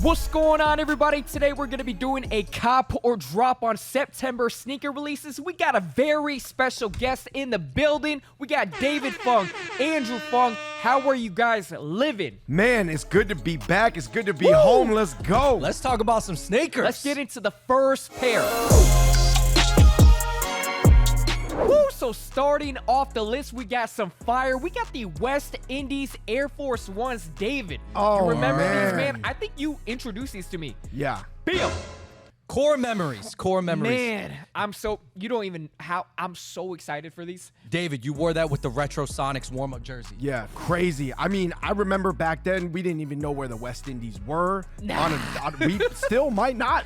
What's going on, everybody? Today we're going to be doing a cop or drop on September sneaker releases. We got a very special guest in the building. We got David Fung, Andrew Fung. How are you guys living? Man, it's good to be back. It's good to be home. Let's go. Let's talk about some sneakers. Let's get into the first pair. Woo, so starting off the list, we got some fire. We got the West Indies Air Force Ones, David. Oh, you remember man. these, man? I think you introduced these to me. Yeah. Bam! Core memories. Man, I'm so excited for these. David, you wore that with the Retro Sonics warm-up jersey. Yeah, crazy. I mean, I remember back then we didn't even know where the West Indies were. We still might not.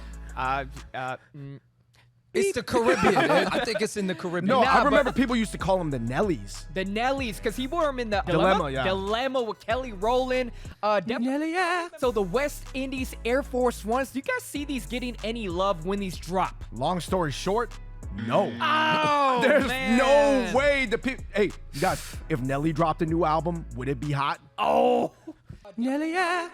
It's the Caribbean. I think it's in the Caribbean. No, I remember people used to call them the Nellies. The Nellies, because he wore them in the Dilemma, yeah. Dilemma with Kelly Rowland. Nelly, yeah. So the West Indies Air Force Ones, do you guys see these getting any love when these drop? Long story short, no. Oh, There's man. no way the people. Hey, you guys, if Nelly dropped a new album, would it be hot? Oh. Nelly, yeah.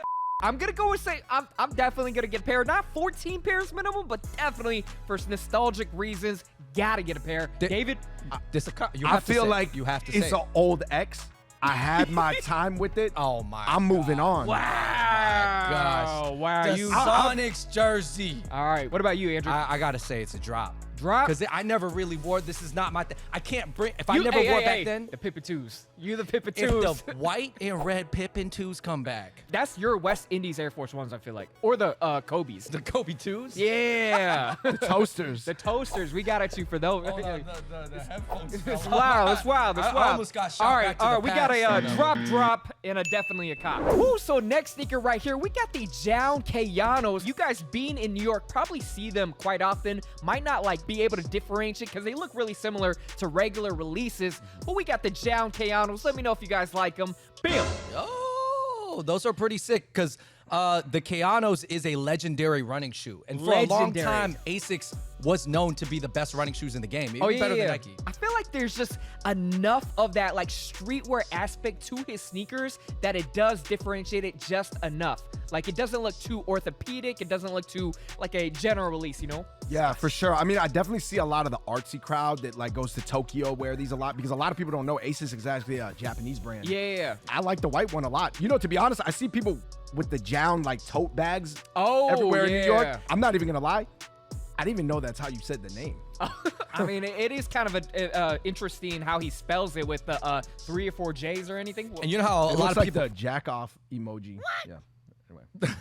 I'm going to go and say I'm definitely going to get a pair. Not 14 pairs minimum, but definitely for nostalgic reasons, got to get a pair. David? I feel like you have to it's say an old ex. I had my time with it. Oh, my I'm moving on. Wow. gosh. Wow. The Sonics jersey. All right. What about you, Andrew? I got to say it's a drop. Drop? Because I never really wore, this is not my thing. I can't bring, if I never wore back then. The Pippen 2s. You the Pippen If 2s. the white and red Pippen 2s come back. That's your West Indies Air Force Ones, I feel like. Or the Kobe's. The Kobe 2s? Yeah. The toasters. The toasters. We got at you for those. The headphones. It's wild. It's wild. It's I wild. almost got shot all right, back to all the right. We got past, a you know. drop, and definitely a cop. Woo, so next sneaker right here, we got the Jown Cayanos. You guys being in New York probably see them quite often. Might not like be able to differentiate because they look really similar to regular releases. But we got the Jown Cayanos. Let me know if you guys like them. Bam. Oh, those are pretty sick because the Cayanos is a legendary running shoe. And for a long Legendary. time, Asics was known to be the best running shoes in the game. Even better than Nike. I feel like there's just enough of that like streetwear aspect to his sneakers that it does differentiate it just enough. Like it doesn't look too orthopedic. It doesn't look too like a general release, you know? Yeah, for sure. I mean, I definitely see a lot of the artsy crowd that like goes to Tokyo wear these a lot because a lot of people don't know Asus is actually a Japanese brand. Yeah. I like the white one a lot. You know, to be honest, I see people with the Jown like tote bags everywhere in New York. I'm not even gonna lie. I didn't even know that's how you said the name. I mean, it is kind of a interesting how he spells it with the 3 or 4 J's or anything. And you know how a It lot looks of like people... the jack off emoji. What? Yeah. Anyway.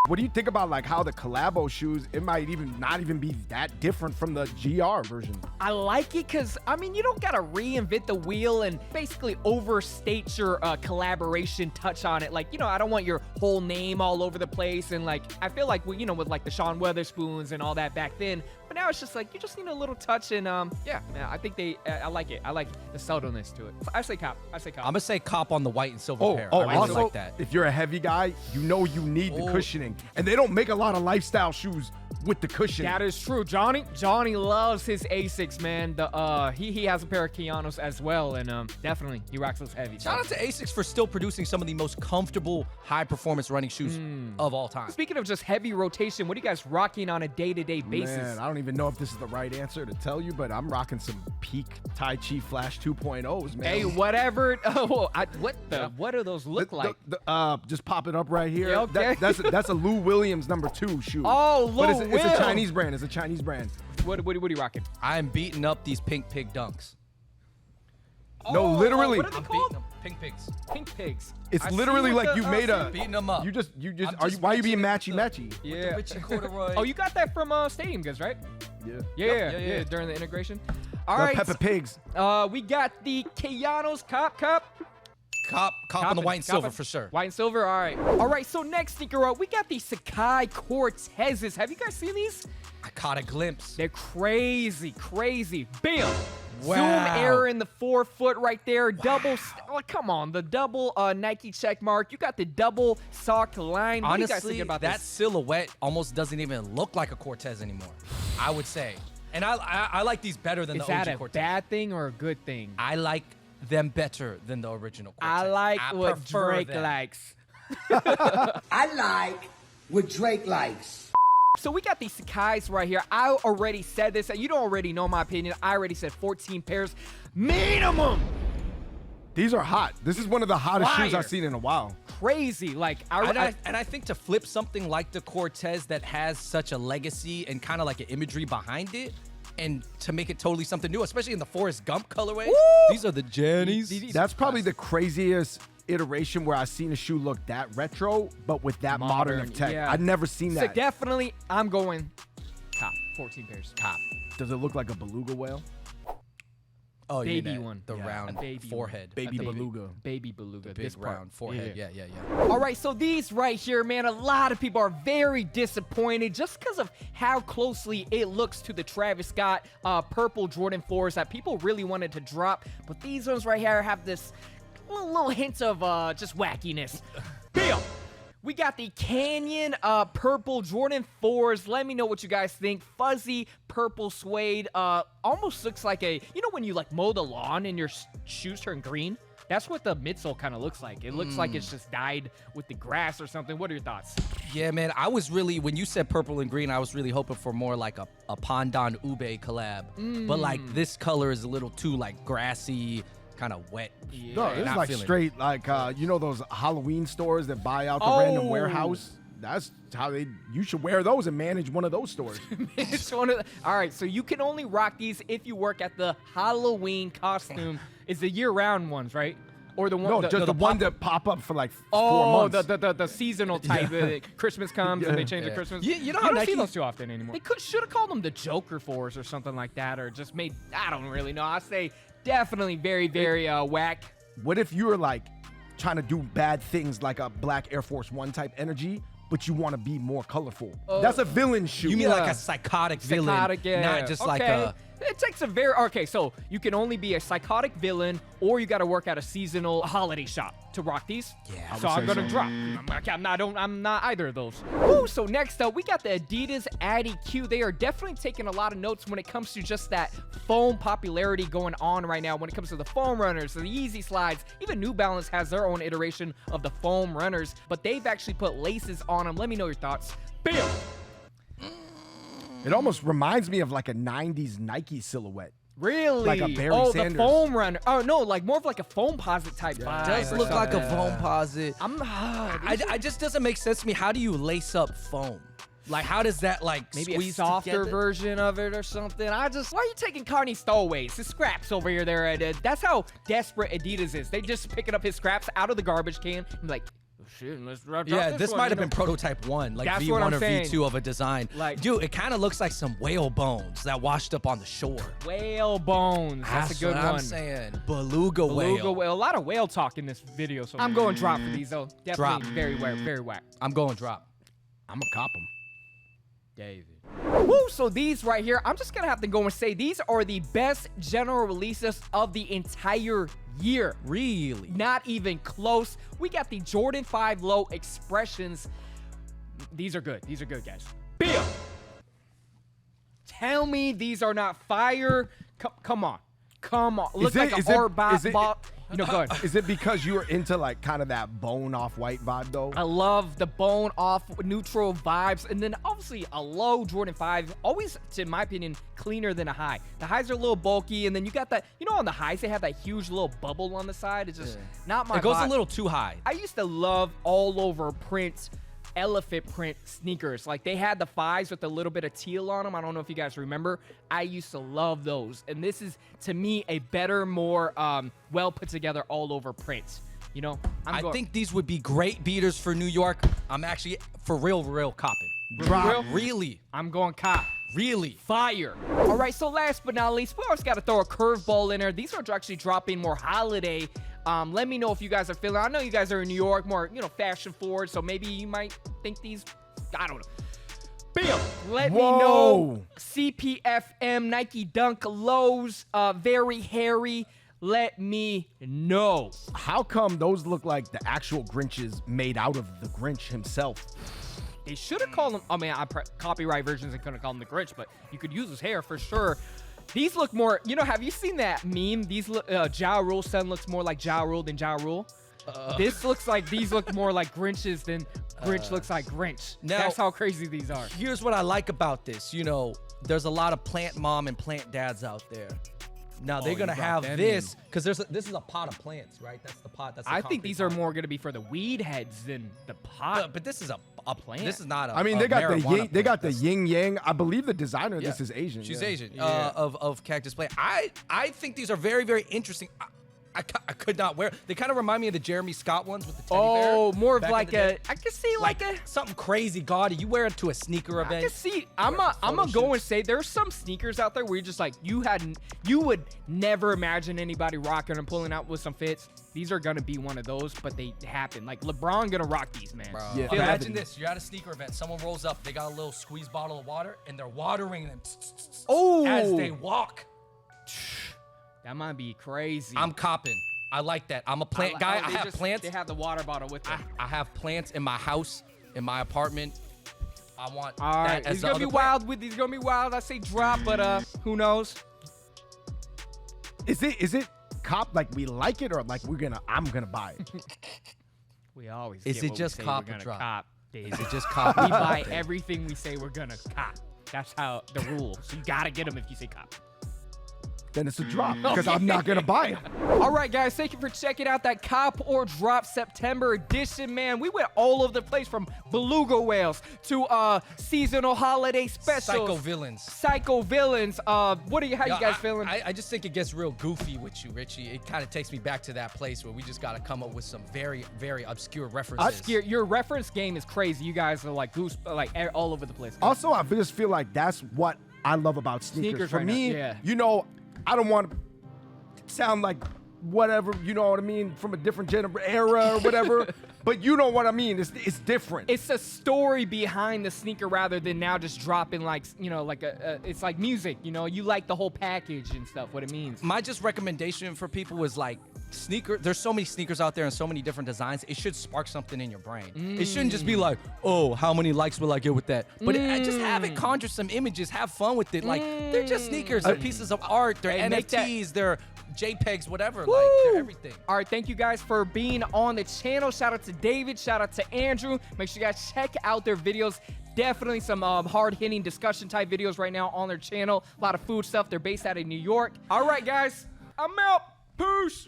What do you think about like how the collabo shoes, it might even not even be that different from the GR version? I like it because, I mean, you don't got to reinvent the wheel and basically overstate your collaboration touch on it. Like, you know, I don't want your whole name all over the place. And like, I feel like, you know, with like the Sean Weatherspoons and all that back then. But now it's just like, you just need a little touch. And yeah, man, I think I like it. I like the subtleness to it. I say cop. I say cop. I'm going to say cop on the white and silver pair. Oh, I really also, like that. if you're a heavy guy, you know you need the cushioning. And they don't make a lot of lifestyle shoes with the cushioning. That is true. Johnny loves his Asics, man. The he has a pair of Cayanos as well, and definitely he rocks those heavy. Shout out to Asics for still producing some of the most comfortable, high-performance running shoes of all time. Speaking of just heavy rotation, what are you guys rocking on a day-to-day basis? Man, I don't even know if this is the right answer to tell you, but I'm rocking some peak Tai Chi Flash 2.0s, man. Hey, whatever. What do those look like? Just pop it up right here. Yeah, okay. That's a Lou Williams #2 shoe. Oh, Lou But it's a Will. Chinese brand. It's a Chinese brand. What are you rocking? I'm beating up these pink pig dunks. No, literally. What are they I'm called? beating them. Pink pigs. Pink pigs. It's I see literally what like the, you made a. Beating them up. You just. I'm just Why are you being matching matchy with matchy? Yeah. Richie corduroy. Oh, you got that from Stadium Goods, right? Yeah. Yeah. During the integration. All The right. Peppa Pigs. We got the Cayanos Cop. Cop on the white and silver for sure. White and silver, all right. All right, so next sneaker up, we got the Sakai Quartz Hezes. Have you guys seen these? I caught a glimpse. They're crazy. Bam! Wow. Zoom error in the 4-foot right there. Double, come on, the double Nike check mark. You got the double sock line. What do you guys Honestly, think about that this? silhouette almost doesn't even look like a Cortez anymore, I would say. And I like these better than Is the OG that a Cortez. bad thing or a good thing? I like them better than the original Cortez. I like what prefer Drake them. likes. I like what Drake likes. So we got these Sakai's right here. I already said this. You don't already know my opinion. I already said 14 pairs minimum. These are hot. This is one of the hottest shoes Fire. I've seen in a while. Crazy. Like, And I think to flip something like the Cortez that has such a legacy and kind of like an imagery behind it, and to make it totally something new, especially in the Forrest Gump colorway. These are the Jannies. That's probably the craziest iteration where I've seen a shoe look that retro, but with that modern of tech. yeah. I've never seen So that. definitely, I'm going top. 14 pairs. Top. Does it look like a beluga whale? Oh, Baby yeah, one. the Yeah, round a baby forehead. one. Baby A beluga. Baby beluga. Big This part. round forehead. Yeah. All right, so these right here, man, a lot of people are very disappointed just because of how closely it looks to the Travis Scott purple Jordan 4s that people really wanted to drop. But these ones right here have this little hint of just wackiness. Bill, we got the Canyon purple Jordan 4s. Let me know what you guys think. Fuzzy purple suede. Almost looks like a, you know when you like mow the lawn and your shoes turn green? That's what the midsole kind of looks like. It looks like it's just dyed with the grass or something. What are your thoughts? Yeah, man. I was really, when you said purple and green, I was really hoping for more like a Pandan Ube collab. But like this color is a little too like grassy, kind of wet. No, this is Not like feeling it. straight, like, you know those Halloween stores that buy out the random warehouse? That's how you should wear those and manage one of those stores. It's one of all right, so you can only rock these if you work at the Halloween costume. Is the year-round ones, right? Or the one? No, just the one pop-up? that pop up for like 4 Oh, months. the seasonal type. Christmas comes and they change the Christmas. You know you how don't see Nike- those too often anymore. They should have called them the Joker 4s or something like that, or just made. I don't really know. I say definitely very whack. What if you were like trying to do bad things like a black Air Force One type energy, but you want to be more colorful? That's a villain shoe. You mean Yeah. like a psychotic villain, Psychotic, yeah. not just like Okay. a. It takes a very okay. So you can only be a psychotic villain, or you got to work at a seasonal holiday shop to rock these. Yeah, I So would I'm say gonna so. drop. I'm not either of those. Woo, so next up, we got the Adidas Addy Q. They are definitely taking a lot of notes when it comes to just that foam popularity going on right now. When it comes to the foam runners, the Yeezy slides, even New Balance has their own iteration of the foam runners, but they've actually put laces on them. Let me know your thoughts. Bam. It almost reminds me of like a 90s Nike silhouette. Really? Like a Barry the Sanders. foam runner. Oh no, like more of like a foam posit type vibe. Does or look like a something. foam posit. I just doesn't make sense to me. How do you lace up foam? Like how does that like Maybe a squeeze softer together? version of it or something. Why are you taking Carney stowaways? His scraps over here. That's how desperate Adidas is. They just picking up his scraps out of the garbage can and be like, oh, shit, let's drop Yeah, this this one, might you have know? been prototype 1, like That's what V1 I'm or saying. V2 of a design. Like- dude, it kind of looks like some whale bones that washed up on the shore. Whale bones. That's a good what one. I'm saying. Beluga Beluga whale. whale. A lot of whale talk in this video, so I'm going drop for these though. Definitely Drop. very whack. I'm going drop. I'm going to cop them. David. Woo, so these right here, I'm just gonna have to go and say these are the best general releases of the entire year. Really? Not even close. We got the Jordan 5 Low Expressions. These are good. These are good, guys. Bill. Tell me these are not fire. Come on. Look like an art bot. You know, go ahead. Is it because you were into like kind of that bone off-white vibe though? I love the bone off neutral vibes. And then obviously a low Jordan 5, always, in my opinion, cleaner than a high. The highs are a little bulky. And then you got that, you know, on the highs, they have that huge little bubble on the side. It's just not my It goes vibe. a little too high. I used to love all over print, elephant print sneakers. Like they had the 5s with a little bit of teal on them. I don't know if you guys remember. I used to love those. And this is, to me, a better, more well put together all over print. You know, I think these would be great beaters for New York. I'm actually, for real copping. Drop. Really? I'm going cop. Really? Fire. All right, so last but not least, we always got to throw a curveball in there. These are actually dropping more holiday. Let me know if you guys are feeling. I know you guys are in New York, more, you know, fashion forward, so maybe you might think these, I don't know. Bill, let me know. CPFM, Nike Dunk Lows, very hairy. Let me know. How come those look like the actual Grinches made out of the Grinch himself? They should have called them, I mean, copyright versions and couldn't call them the Grinch, but you could use his hair for sure. These look more, you know, have you seen that meme? These Ja Rule's son looks more like Ja Rule than Ja Rule. This looks like these look more like Grinches than Grinch looks like Grinch. Now- That's how crazy these are. Here's what I like about this. You know, there's a lot of plant mom and plant dads out there. Now they're gonna you got have them this because this is a pot of plants, right? That's the pot. That's the I think concrete these are pot. more gonna be for the weed heads than the pot. But this is a plant. This is not a. I mean, a they got the marijuana yin, they got the plant. yin yang. I believe the designer of Yeah. this is Asian. She's yeah. Asian. Yeah. Of cactus plant. I think these are very, very interesting. I could not wear. They kind of remind me of the Jeremy Scott ones with the teddy bear. Oh, more of back in like the day. I could see like a. something crazy gaudy. You wear it to a sneaker I event. can see. I'm Or gonna photo go and shoots. say there's some sneakers out there where you're just like you would never imagine anybody rocking and pulling out with some fits. These are gonna be one of those, but they happen. Like LeBron gonna rock these, man. Bro, Yeah. Feel imagine like- this. You're at a sneaker event. Someone rolls up. They got a little squeeze bottle of water, and they're watering them Oh, as they walk. that might be crazy. I'm copping. I like that. I'm a plant guy. I have plants. They have the water bottle with them. I have plants in my house, in my apartment. I want All right, that as he's the gonna other be plant. wild with these. Gonna be wild. I say drop, but who knows? Is it cop like we like it or like I'm gonna buy it? We always. Is get it what we just say cop we're or gonna drop? Cop, Dave. Is it just cop? We buy everything we say we're gonna cop. That's how the rule. So you gotta get them if you say cop. Then it's a drop because I'm not gonna buy it. All right, guys, thank you for checking out that Cop or Drop September edition, man. We went all over the place from beluga whales to seasonal holiday specials. Psycho villains. Psycho villains. How you guys feeling? I just think it gets real goofy with you, Richie. It kind of takes me back to that place where we just got to come up with some very, very obscure references. Your reference game is crazy. You guys are like all over the place. Also, I just feel like that's what I love about sneakers. Sneakers For right me, now, yeah. you know, I don't want to sound like whatever, you know what I mean, from a different era or whatever. But you know what I mean. It's different. It's a story behind the sneaker rather than now just dropping it's like music. You know, you like the whole package and stuff. What it means. My just recommendation for people is like there's so many sneakers out there and so many different designs. It should spark something in your brain. It shouldn't just be like, oh, how many likes will I get with that? But just have it conjure some images, have fun with it. Like they're just sneakers, they're pieces of art, they're Hey, make that- NFTs, they're JPEGs, whatever. Woo! Like they're everything. All right, thank you guys for being on the channel. Shout out to David, shout out to Andrew. Make sure you guys check out their videos. Definitely some hard-hitting discussion type videos right now on their channel. A lot of food stuff. They're based out of New York. All right, guys, I'm out. Peace.